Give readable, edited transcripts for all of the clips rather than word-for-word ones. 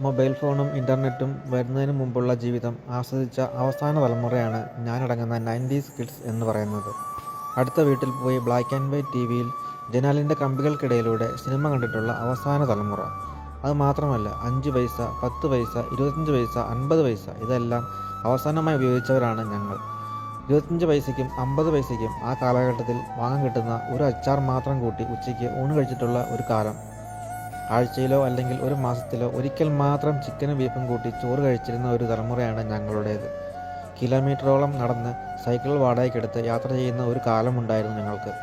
Mobile ഫോണും ഇൻ്റർനെറ്റും വരുന്നതിന് മുമ്പുള്ള ജീവിതം ആസ്വദിച്ച അവസാന തലമുറയാണ് ഞാനടങ്ങുന്ന 90s കിഡ്സ് എന്ന് പറയുന്നത്. അടുത്ത വീട്ടിൽ പോയി ബ്ലാക്ക് ആൻഡ് വൈറ്റ് ടിവിയിൽ ജനാലിൻ്റെ കമ്പികൾക്കിടയിലൂടെ സിനിമ കണ്ടിട്ടുള്ള അവസാന തലമുറ. അതുമാത്രമല്ല, 5 പൈസ, 10 പൈസ, 25 പൈസ, 50 പൈസ ഇതെല്ലാം അവസാനമായി ഉപയോഗിച്ചവരാണ് ഞങ്ങൾ. 25 പൈസയ്ക്കും 50 പൈസയ്ക്കും ആ കാലഘട്ടത്തിൽ വാങ്ങാൻ കിട്ടുന്ന ഒരു അച്ചാർ മാത്രം കൂട്ടി ഉച്ചയ്ക്ക് ഊണ് കഴിച്ചിട്ടുള്ള ഒരു കാലം. ആഴ്ചയിലോ അല്ലെങ്കിൽ ഒരു മാസത്തിലോ ഒരിക്കൽ മാത്രം ചിക്കനും ബീഫും കൂട്ടി ചോറ് കഴിച്ചിരുന്ന ഒരു തലമുറയാണ് ഞങ്ങളുടേത്. കിലോമീറ്ററോളം നടന്ന് സൈക്കിൾ വാടകയ്ക്കെടുത്ത് യാത്ര ചെയ്യുന്ന ഒരു കാലമുണ്ടായിരുന്നു ഞങ്ങൾക്ക്.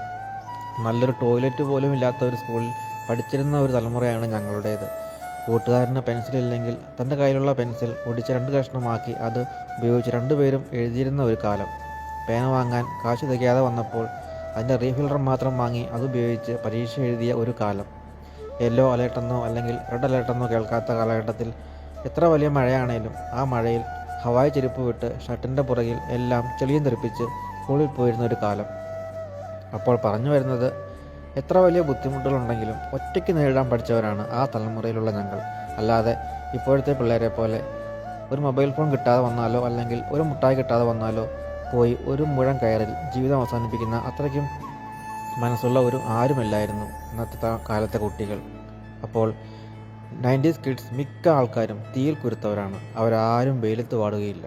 നല്ലൊരു ടോയ്ലറ്റ് പോലും ഇല്ലാത്ത ഒരു സ്കൂളിൽ പഠിച്ചിരുന്ന ഒരു തലമുറയാണ് ഞങ്ങളുടേത്. കൂട്ടുകാരന് പെൻസിലില്ലെങ്കിൽ തൻ്റെ കയ്യിലുള്ള പെൻസിൽ ഒടിച്ച് 2 കഷ്ണമാക്കി അത് ഉപയോഗിച്ച് 2 പേരും എഴുതിയിരുന്ന ഒരു കാലം. പേന വാങ്ങാൻ കാശ് തികയാതെ വന്നപ്പോൾ അതിൻ്റെ റീഫില്ലർ മാത്രം വാങ്ങി അതുപയോഗിച്ച് പരീക്ഷ എഴുതിയ ഒരു കാലം. യെല്ലോ അലേർട്ടെന്നോ അല്ലെങ്കിൽ റെഡ് അലേർട്ടെന്നോ കേൾക്കാത്ത കാലഘട്ടത്തിൽ എത്ര വലിയ മഴയാണേലും ആ മഴയിൽ ഹവായ് ചെരുപ്പ് വിട്ട് ഷർട്ടിൻ്റെ പുറകിൽ എല്ലാം ചെളിയും തെറിപ്പിച്ച് സ്കൂളിൽ പോയിരുന്ന ഒരു കാലം. അപ്പോൾ പറഞ്ഞു വരുന്നത്, എത്ര വലിയ ബുദ്ധിമുട്ടുകളുണ്ടെങ്കിലും ഒറ്റയ്ക്ക് നേരിടാൻ പഠിച്ചവരാണ് ആ തലമുറയിലുള്ള ഞങ്ങൾ. അല്ലാതെ ഇപ്പോഴത്തെ പിള്ളേരെ പോലെ ഒരു മൊബൈൽ ഫോൺ കിട്ടാതെ വന്നാലോ അല്ലെങ്കിൽ ഒരു മുട്ടായി കിട്ടാതെ വന്നാലോ പോയി ഒരു മുഴം കയറിൽ ജീവിതം അവസാനിപ്പിക്കുന്ന അത്രയ്ക്കും മനസ്സുള്ള ആരുമില്ലായിരുന്നു ഇന്നത്തെ കാലത്തെ കുട്ടികൾ. അപ്പോൾ 90s കിഡ്സ് മിക്ക ആൾക്കാരും തീയിൽ കുരുത്തവരാണ്. അവരാരും വെയിലത്ത് വാടുകയില്ല.